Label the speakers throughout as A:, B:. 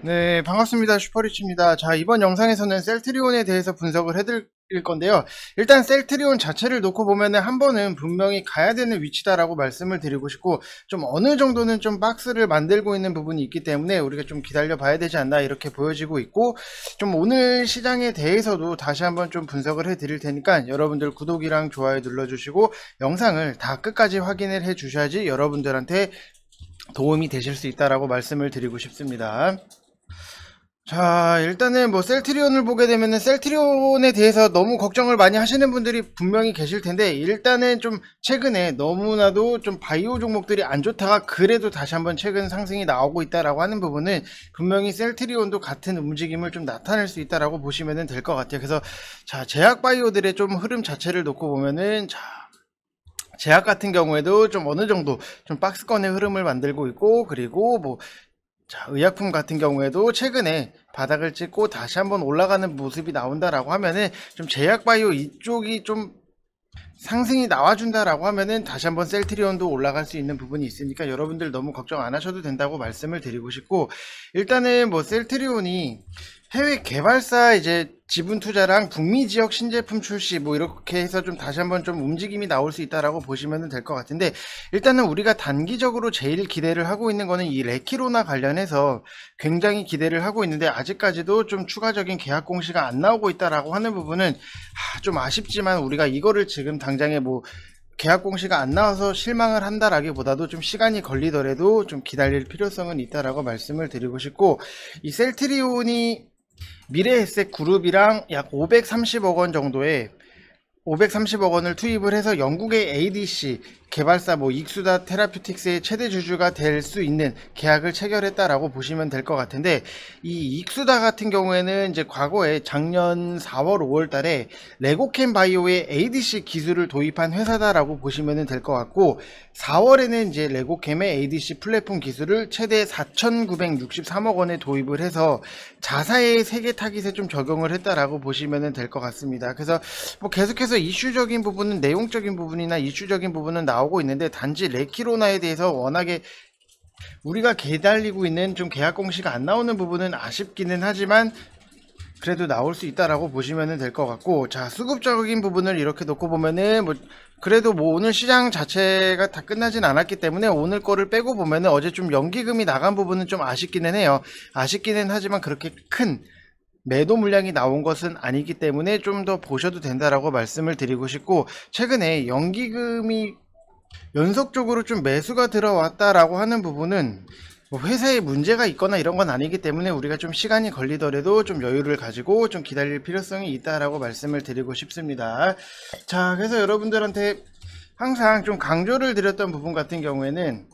A: 네, 반갑습니다. 슈퍼리치입니다. 자, 이번 영상에서는 셀트리온에 대해서 분석을 해드릴 건데요. 일단 셀트리온 자체를 놓고 보면은 한 번은 분명히 가야 되는 위치다라고 말씀을 드리고 싶고, 좀 어느 정도는 좀 박스를 만들고 있는 부분이 있기 때문에 우리가 좀 기다려 봐야 되지 않나 이렇게 보여지고 있고, 좀 오늘 시장에 대해서도 다시 한번 좀 분석을 해 드릴 테니까 여러분들 구독이랑 좋아요 눌러주시고 영상을 다 끝까지 확인을 해 주셔야지 여러분들한테 도움이 되실 수 있다라고 말씀을 드리고 싶습니다. 자, 일단은 뭐 셀트리온을 보게 되면은 셀트리온에 대해서 너무 걱정을 많이 하시는 분들이 분명히 계실 텐데, 일단은 좀 최근에 너무나도 좀 바이오 종목들이 안 좋다가 그래도 다시 한번 최근 상승이 나오고 있다라고 하는 부분은 분명히 셀트리온도 같은 움직임을 좀 나타낼 수 있다라고 보시면 될 것 같아요. 그래서 자, 제약 바이오들의 좀 흐름 자체를 놓고 보면은, 자, 제약 같은 경우에도 좀 어느 정도 좀 박스권의 흐름을 만들고 있고, 그리고 뭐 자, 의약품 같은 경우에도 최근에 바닥을 찍고 다시 한번 올라가는 모습이 나온다라고 하면은, 좀 제약바이오 이쪽이 좀 상승이 나와준다라고 하면은 다시 한번 셀트리온도 올라갈 수 있는 부분이 있으니까 여러분들 너무 걱정 안 하셔도 된다고 말씀을 드리고 싶고, 일단은 뭐 셀트리온이 해외 개발사 이제 지분 투자랑 북미 지역 신제품 출시 뭐 이렇게 해서 좀 다시 한번 좀 움직임이 나올 수 있다라고 보시면 될 것 같은데, 일단은 우리가 단기적으로 제일 기대를 하고 있는 거는 이 레키로나 관련해서 굉장히 기대를 하고 있는데, 아직까지도 좀 추가적인 계약 공시가 안 나오고 있다라고 하는 부분은 좀 아쉽지만, 우리가 이거를 지금 당장에 뭐 계약 공시가 안 나와서 실망을 한다라기보다도 좀 시간이 걸리더라도 좀 기다릴 필요성은 있다라고 말씀을 드리고 싶고, 이 셀트리온이 미래에셋 그룹이랑 약 530억 원 정도의 530억 원을 투입을 해서 영국의 ADC 개발사 뭐 익수다 테라퓨틱스의 최대 주주가 될 수 있는 계약을 체결했다라고 보시면 될 것 같은데, 이 익수다 같은 경우에는 이제 과거에 작년 4월 5월 달에 레고캠 바이오의 ADC 기술을 도입한 회사다라고 보시면 될 것 같고, 4월에는 이제 레고캠의 ADC 플랫폼 기술을 최대 4,963억 원에 도입을 해서 자사의 세계 타깃에 좀 적용을 했다라고 보시면 될 것 같습니다. 그래서 뭐 계속해서 이슈적인 부분은, 내용적인 부분이나 이슈적인 부분은 나오고 있는데, 단지 레키로나에 대해서 워낙에 우리가 기다리고 있는 좀 계약 공시가 안 나오는 부분은 아쉽기는 하지만 그래도 나올 수 있다라고 보시면 될 것 같고, 자, 수급적인 부분을 이렇게 놓고 보면은 뭐 그래도 뭐 오늘 시장 자체가 다 끝나진 않았기 때문에 오늘 거를 빼고 보면은 어제 좀 연기금이 나간 부분은 좀 아쉽기는 해요. 아쉽기는 하지만 그렇게 큰 매도 물량이 나온 것은 아니기 때문에 좀 더 보셔도 된다라고 말씀을 드리고 싶고, 최근에 연기금이 연속적으로 좀 매수가 들어왔다라고 하는 부분은 뭐 회사에 문제가 있거나 이런 건 아니기 때문에 우리가 좀 시간이 걸리더라도 좀 여유를 가지고 좀 기다릴 필요성이 있다라고 말씀을 드리고 싶습니다. 자, 그래서 여러분들한테 항상 좀 강조를 드렸던 부분 같은 경우에는,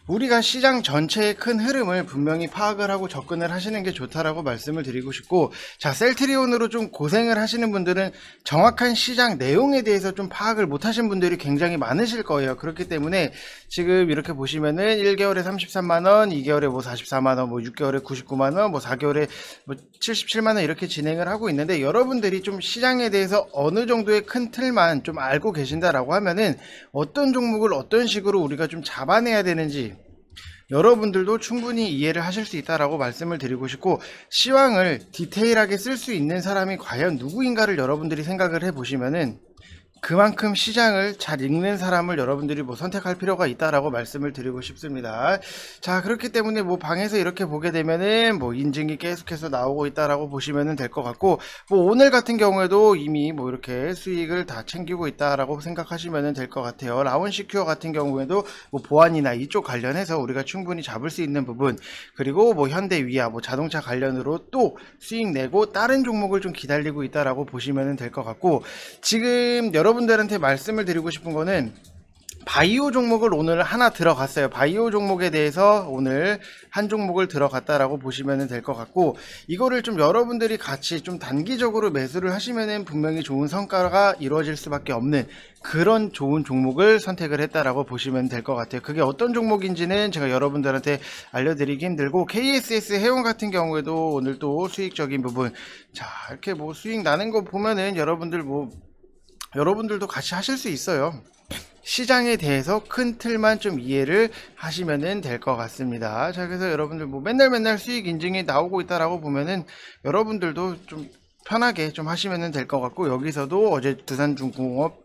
A: 우리가 시장 전체의 큰 흐름을 분명히 파악을 하고 접근을 하시는 게 좋다라고 말씀을 드리고 싶고, 자, 셀트리온으로 좀 고생을 하시는 분들은 정확한 시장 내용에 대해서 좀 파악을 못 하신 분들이 굉장히 많으실 거예요. 그렇기 때문에 지금 이렇게 보시면은 1개월에 33만원, 2개월에 뭐 44만원, 뭐 6개월에 99만원, 뭐 4개월에 뭐 77만원 이렇게 진행을 하고 있는데, 여러분들이 좀 시장에 대해서 어느 정도의 큰 틀만 좀 알고 계신다라고 하면은 어떤 종목을 어떤 식으로 우리가 좀 잡아내야 되는지 여러분들도 충분히 이해를 하실 수 있다라고 말씀을 드리고 싶고, 시황을 디테일하게 쓸 수 있는 사람이 과연 누구인가를 여러분들이 생각을 해보시면은 그만큼 시장을 잘 읽는 사람을 여러분들이 뭐 선택할 필요가 있다라고 말씀을 드리고 싶습니다. 자, 그렇기 때문에 뭐 방에서 이렇게 보게 되면은 뭐 인증이 계속해서 나오고 있다라고 보시면 될 것 같고, 뭐 오늘 같은 경우에도 이미 뭐 이렇게 수익을 다 챙기고 있다라고 생각하시면 될 것 같아요. 라온 시큐어 같은 경우에도 뭐 보안이나 이쪽 관련해서 우리가 충분히 잡을 수 있는 부분, 그리고 뭐 현대위아 뭐 자동차 관련으로 또 수익 내고 다른 종목을 좀 기다리고 있다라고 보시면 될 것 같고, 지금 여러분들한테 말씀을 드리고 싶은 거는, 바이오 종목을 오늘 하나 들어갔어요. 바이오 종목에 대해서 오늘 한 종목을 들어갔다라고 보시면 될 것 같고, 이거를 좀 여러분들이 같이 좀 단기적으로 매수를 하시면은 분명히 좋은 성과가 이루어질 수밖에 없는 그런 좋은 종목을 선택을 했다라고 보시면 될 것 같아요. 그게 어떤 종목인지는 제가 여러분들한테 알려드리기 힘들고, KSS 해운 같은 경우에도 오늘 또 수익적인 부분, 자, 이렇게 뭐 수익 나는 거 보면은 여러분들도 같이 하실 수 있어요. 시장에 대해서 큰 틀만 좀 이해를 하시면 될 것 같습니다. 자, 그래서 여러분들 뭐 맨날 수익 인증이 나오고 있다라고 보면은 여러분들도 좀 편하게 좀 하시면 될 것 같고, 여기서도 어제 두산중공업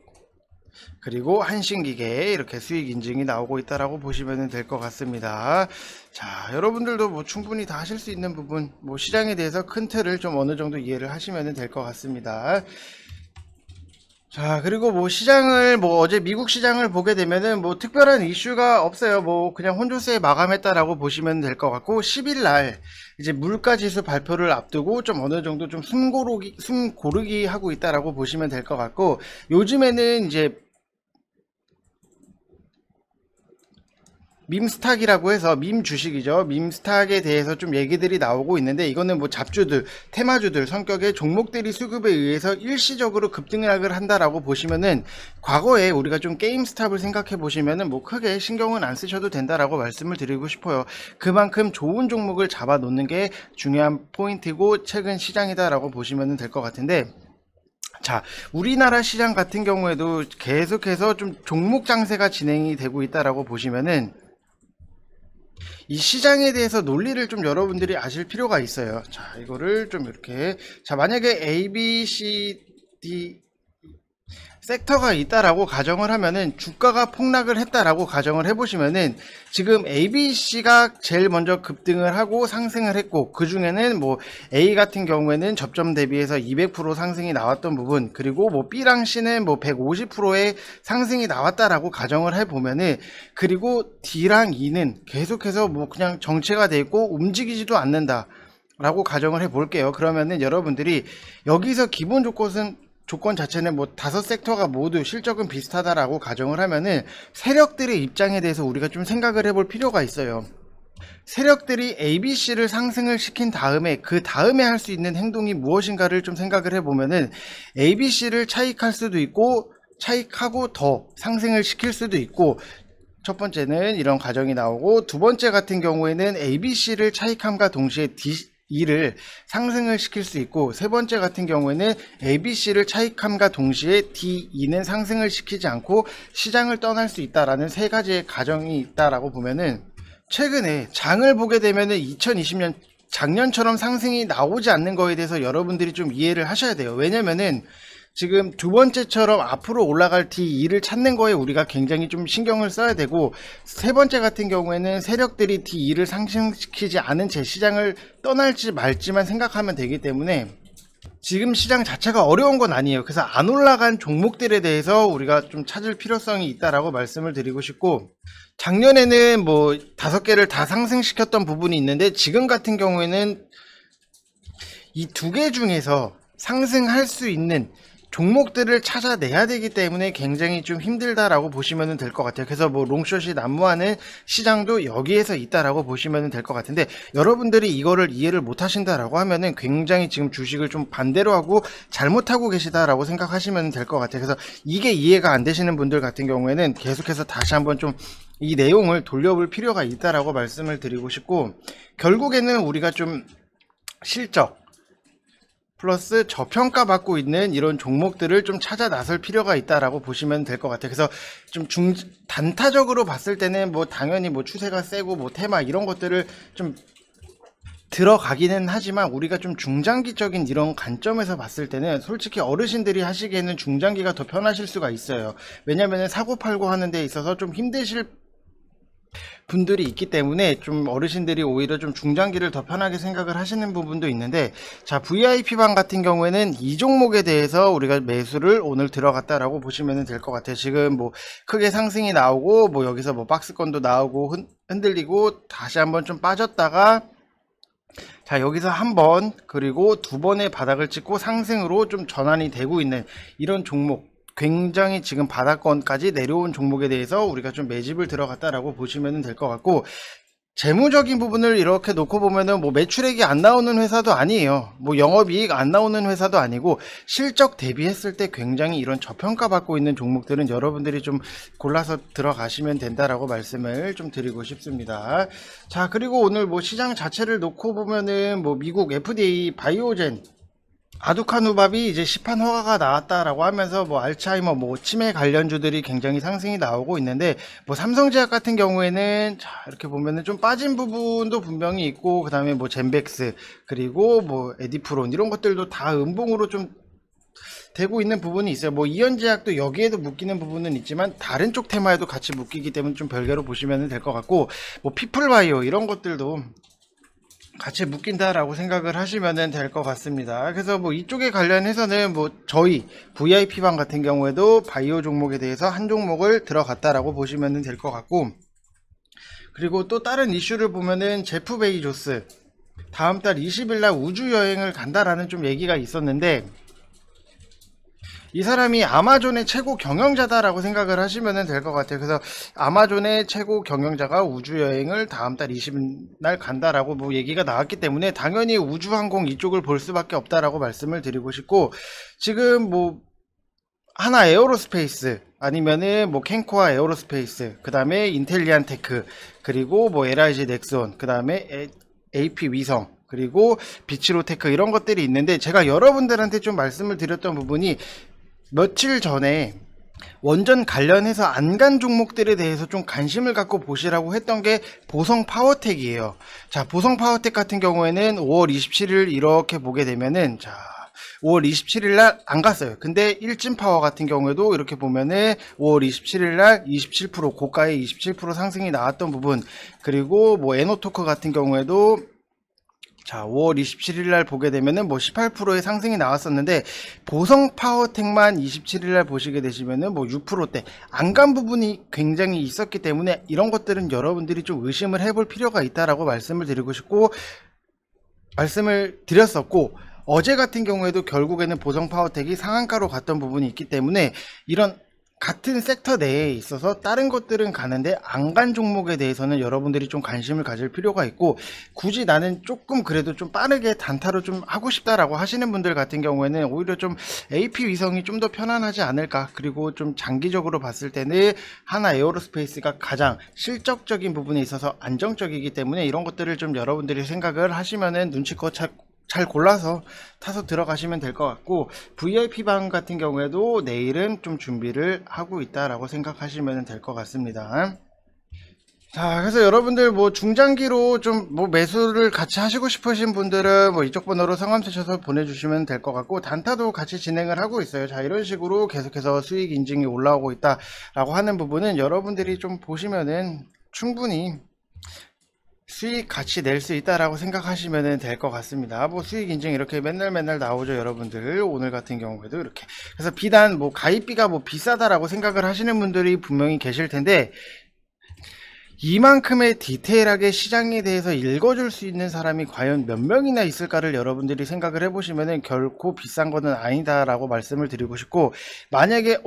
A: 그리고 한신기계 이렇게 수익 인증이 나오고 있다라고 보시면 될 것 같습니다. 자, 여러분들도 뭐 충분히 다 하실 수 있는 부분, 뭐 시장에 대해서 큰 틀을 좀 어느 정도 이해를 하시면 될 것 같습니다. 자, 그리고 뭐 시장을 뭐 어제 미국 시장을 보게 되면은 뭐 특별한 이슈가 없어요. 뭐 그냥 혼조세 마감했다라고 보시면 될 것 같고, 10일 날 이제 물가 지수 발표를 앞두고 좀 어느 정도 좀 숨 고르기 하고 있다라고 보시면 될 것 같고, 요즘에는 이제 밈스탁이라고 해서 밈 주식이죠. 밈스탁에 대해서 좀 얘기들이 나오고 있는데, 이거는 뭐 잡주들, 테마주들 성격의 종목들이 수급에 의해서 일시적으로 급등락을 한다라고 보시면은, 과거에 우리가 좀 게임스탑을 생각해 보시면은 뭐 크게 신경은 안 쓰셔도 된다라고 말씀을 드리고 싶어요. 그만큼 좋은 종목을 잡아 놓는 게 중요한 포인트고 최근 시장이다라고 보시면 될 것 같은데, 자, 우리나라 시장 같은 경우에도 계속해서 좀 종목 장세가 진행이 되고 있다라고 보시면은, 이 시장에 대해서 논리를 좀 여러분들이 아실 필요가 있어요. 자, 이거를 좀 이렇게, 자, 만약에 A, B, C, D 섹터가 있다라고 가정을 하면은, 주가가 폭락을 했다라고 가정을 해보시면은, 지금 ABC가 제일 먼저 급등을 하고 상승을 했고, 그 중에는 뭐 A 같은 경우에는 접점 대비해서 200% 상승이 나왔던 부분, 그리고 뭐 B랑 C는 뭐 150%의 상승이 나왔다라고 가정을 해보면은, 그리고 D랑 E는 계속해서 뭐 그냥 정체가 돼 있고 움직이지도 않는다 라고 가정을 해 볼게요. 그러면은 여러분들이 여기서 기본 조건 자체는 뭐 5섹터가 모두 실적은 비슷하다라고 가정을 하면은, 세력들의 입장에 대해서 우리가 좀 생각을 해볼 필요가 있어요. 세력들이 ABC를 상승을 시킨 다음에 그 다음에 할 수 있는 행동이 무엇인가를 좀 생각을 해보면은, ABC를 차익할 수도 있고 차익하고 더 상승을 시킬 수도 있고, 첫 번째는 이런 가정이 나오고, 두 번째 같은 경우에는 ABC를 차익함과 동시에 E를 상승을 시킬 수 있고, 세 번째 같은 경우에는 ABC를 차익함과 동시에 DE는 상승을 시키지 않고 시장을 떠날 수 있다라는 세 가지의 가정이 있다라고 보면은, 최근에 장을 보게 되면은 2020년 작년처럼 상승이 나오지 않는 거에 대해서 여러분들이 좀 이해를 하셔야 돼요. 왜냐면은 지금 두 번째처럼 앞으로 올라갈 D2를 찾는 거에 우리가 굉장히 좀 신경을 써야 되고, 세 번째 같은 경우에는 세력들이 D2를 상승시키지 않은 채 시장을 떠날지 말지만 생각하면 되기 때문에 지금 시장 자체가 어려운 건 아니에요. 그래서 안 올라간 종목들에 대해서 우리가 좀 찾을 필요성이 있다라고 말씀을 드리고 싶고, 작년에는 뭐 5개를 다 상승시켰던 부분이 있는데, 지금 같은 경우에는 이 2개 중에서 상승할 수 있는 종목들을 찾아내야 되기 때문에 굉장히 좀 힘들다라고 보시면 될 것 같아요. 그래서 뭐 롱숏이 난무하는 시장도 여기에서 있다라고 보시면 될 것 같은데, 여러분들이 이거를 이해를 못 하신다라고 하면은 굉장히 지금 주식을 좀 반대로 하고 잘못하고 계시다라고 생각하시면 될 것 같아요. 그래서 이게 이해가 안 되시는 분들 같은 경우에는 계속해서 다시 한번 좀 이 내용을 돌려볼 필요가 있다라고 말씀을 드리고 싶고, 결국에는 우리가 좀 실적 플러스 저평가 받고 있는 이런 종목들을 좀 찾아 나설 필요가 있다라고 보시면 될 것 같아요. 그래서 좀 단타적으로 봤을 때는 뭐 당연히 뭐 추세가 세고 뭐 테마 이런 것들을 좀 들어가기는 하지만, 우리가 좀 중장기적인 이런 관점에서 봤을 때는 솔직히 어르신들이 하시기에는 중장기가 더 편하실 수가 있어요. 왜냐면은 사고팔고 하는 데 있어서 좀 힘드실 분들이 있기 때문에 좀 어르신들이 오히려 좀 중장기를 더 편하게 생각을 하시는 부분도 있는데, 자, VIP방 같은 경우에는 이 종목에 대해서 우리가 매수를 오늘 들어갔다라고 보시면 될 것 같아요. 지금 뭐 크게 상승이 나오고 뭐 여기서 뭐 박스권도 나오고 흔들리고 다시 한번 좀 빠졌다가, 자, 여기서 한 번 그리고 두 번의 바닥을 찍고 상승으로 좀 전환이 되고 있는 이런 종목, 굉장히 지금 바닥권까지 내려온 종목에 대해서 우리가 좀 매집을 들어갔다라고 보시면 될 것 같고, 재무적인 부분을 이렇게 놓고 보면은 뭐 매출액이 안 나오는 회사도 아니에요. 뭐 영업이익 안 나오는 회사도 아니고, 실적 대비했을 때 굉장히 이런 저평가 받고 있는 종목들은 여러분들이 좀 골라서 들어가시면 된다라고 말씀을 좀 드리고 싶습니다. 자, 그리고 오늘 뭐 시장 자체를 놓고 보면은 뭐 미국 FDA 바이오젠 아두카누밥이 이제 시판 허가가 나왔다라고 하면서 뭐 알츠하이머, 뭐 치매 관련주들이 굉장히 상승이 나오고 있는데, 뭐 삼성제약 같은 경우에는 자 이렇게 보면은 좀 빠진 부분도 분명히 있고, 그 다음에 뭐 젠백스, 그리고 뭐 에디프론 이런 것들도 다 음봉으로 좀 되고 있는 부분이 있어요. 뭐 이연제약도 여기에도 묶이는 부분은 있지만 다른 쪽 테마에도 같이 묶이기 때문에 좀 별개로 보시면 될 것 같고, 뭐 피플바이오 이런 것들도 같이 묶인다라고 생각을 하시면 될 것 같습니다. 그래서 뭐 이쪽에 관련해서는 뭐 저희 VIP방 같은 경우에도 바이오 종목에 대해서 한 종목을 들어갔다라고 보시면 될 것 같고, 그리고 또 다른 이슈를 보면은 제프 베이조스 다음 달 20일 날 우주 여행을 간다라는 좀 얘기가 있었는데, 이 사람이 아마존의 최고 경영자다라고 생각을 하시면 될 것 같아요. 그래서 아마존의 최고 경영자가 우주여행을 다음 달 20일 날 간다라고 뭐 얘기가 나왔기 때문에 당연히 우주항공 이쪽을 볼 수밖에 없다라고 말씀을 드리고 싶고, 지금 뭐 하나 에어로스페이스 아니면은 뭐 캔코아 에어로스페이스, 그 다음에 인텔리안 테크, 그리고 뭐 LIG 넥슨, 그 다음에 AP 위성, 그리고 비치로테크 이런 것들이 있는데, 제가 여러분들한테 좀 말씀을 드렸던 부분이 며칠 전에 원전 관련해서 안간 종목들에 대해서 좀 관심을 갖고 보시라고 했던 게 보성 파워텍이에요. 자, 보성 파워텍 같은 경우에는 5월 27일 이렇게 보게 되면은, 자 5월 27일 날 안 갔어요. 근데 일진 파워 같은 경우에도 이렇게 보면은 5월 27일 날 27% 고가의 27% 상승이 나왔던 부분, 그리고 뭐 에노토크 같은 경우에도 자 5월 27일 날 보게 되면은 뭐 18%의 상승이 나왔었는데, 보성 파워텍만 27일 날 보시게 되시면은 뭐 6%대 안간 부분이 굉장히 있었기 때문에 이런 것들은 여러분들이 좀 의심을 해볼 필요가 있다라고 말씀을 드리고 싶고, 말씀을 드렸었고, 어제 같은 경우에도 결국에는 보성 파워텍이 상한가로 갔던 부분이 있기 때문에 이런 같은 섹터 내에 있어서 다른 것들은 가는데 안 간 종목에 대해서는 여러분들이 좀 관심을 가질 필요가 있고, 굳이 나는 조금 그래도 좀 빠르게 단타로 좀 하고 싶다라고 하시는 분들 같은 경우에는 오히려 좀 AP 위성이 좀 더 편안하지 않을까, 그리고 좀 장기적으로 봤을 때는 하나 에어로스페이스가 가장 실적적인 부분에 있어서 안정적이기 때문에 이런 것들을 좀 여러분들이 생각을 하시면은 눈치껏 잘 골라서 타서 들어가시면 될 것 같고, VIP방 같은 경우에도 내일은 좀 준비를 하고 있다라고 생각하시면 될 것 같습니다. 자, 그래서 여러분들 뭐 중장기로 좀 뭐 매수를 같이 하시고 싶으신 분들은 뭐 이쪽 번호로 성함 쓰셔서 보내주시면 될 것 같고, 단타도 같이 진행을 하고 있어요. 자, 이런 식으로 계속해서 수익 인증이 올라오고 있다라고 하는 부분은 여러분들이 좀 보시면은 충분히 수익 같이 낼 수 있다라고 생각하시면 될 것 같습니다. 뭐 수익 인증 이렇게 맨날 나오죠, 여러분들. 오늘 같은 경우에도 이렇게. 그래서 비단 뭐 가입비가 뭐 비싸다라고 생각을 하시는 분들이 분명히 계실 텐데, 이만큼의 디테일하게 시장에 대해서 읽어줄 수 있는 사람이 과연 몇 명이나 있을까를 여러분들이 생각을 해보시면은 결코 비싼 거는 아니다라고 말씀을 드리고 싶고, 만약에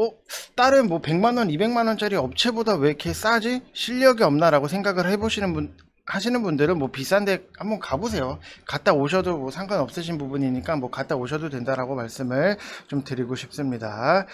A: 다른 뭐 100만원 200만원짜리 업체보다 왜 이렇게 싸지? 실력이 없나라고 생각을 하시는 분들은 뭐 비싼데 한번 가보세요. 갔다 오셔도 뭐 상관없으신 부분이니까 뭐 갔다 오셔도 된다라고 말씀을 좀 드리고 싶습니다.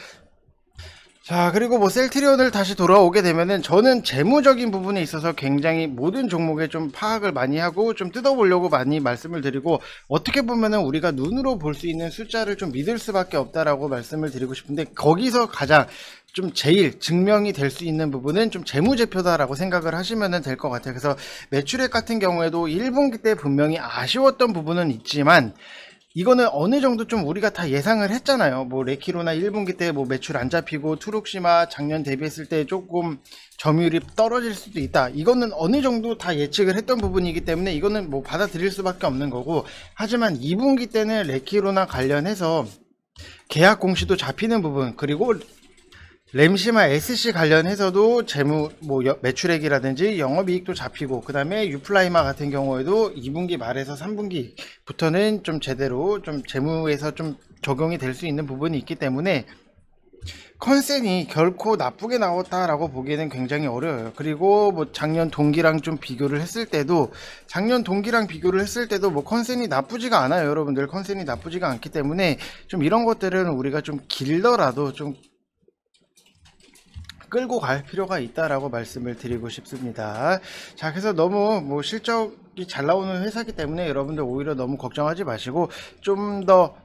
A: 자, 그리고 뭐 셀트리온을 다시 돌아오게 되면은 저는 재무적인 부분에 있어서 굉장히 모든 종목에 좀 파악을 많이 하고 좀 뜯어보려고 많이 말씀을 드리고, 어떻게 보면은 우리가 눈으로 볼 수 있는 숫자를 좀 믿을 수밖에 없다라고 말씀을 드리고 싶은데, 거기서 가장 좀 제일 증명이 될 수 있는 부분은 좀 재무제표다라고 생각을 하시면 될 것 같아요. 그래서 매출액 같은 경우에도 1분기 때 분명히 아쉬웠던 부분은 있지만, 이거는 어느 정도 좀 우리가 다 예상을 했잖아요. 뭐 레키로나 1분기 때 뭐 매출 안 잡히고 투룩시마 작년 대비했을 때 조금 점유율이 떨어질 수도 있다. 이거는 어느 정도 다 예측을 했던 부분이기 때문에 이거는 뭐 받아들일 수밖에 없는 거고, 하지만 2분기 때는 레키로나 관련해서 계약 공시도 잡히는 부분, 그리고 램시마 SC 관련해서도 재무 뭐 매출액이라든지 영업이익도 잡히고, 그 다음에 유플라이마 같은 경우에도 2분기 말에서 3분기부터는 좀 제대로 좀 재무에서 좀 적용이 될 수 있는 부분이 있기 때문에 컨센이 결코 나쁘게 나왔다라고 보기에는 굉장히 어려워요. 그리고 뭐 작년 동기랑 좀 비교를 했을 때도 뭐 컨센이 나쁘지가 않아요. 여러분들 컨센이 나쁘지가 않기 때문에 좀 이런 것들은 우리가 좀 길더라도 좀 끌고 갈 필요가 있다라고 말씀을 드리고 싶습니다. 자, 그래서 너무 뭐 실적이 잘 나오는 회사이기 때문에 여러분들 오히려 너무 걱정하지 마시고 좀 더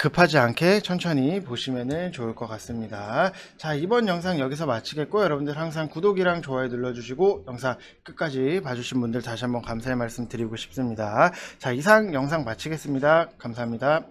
A: 급하지 않게 천천히 보시면 좋을 것 같습니다. 자, 이번 영상 여기서 마치겠고, 여러분들 항상 구독이랑 좋아요 눌러주시고 영상 끝까지 봐주신 분들 다시 한번 감사의 말씀 드리고 싶습니다. 자, 이상 영상 마치겠습니다. 감사합니다.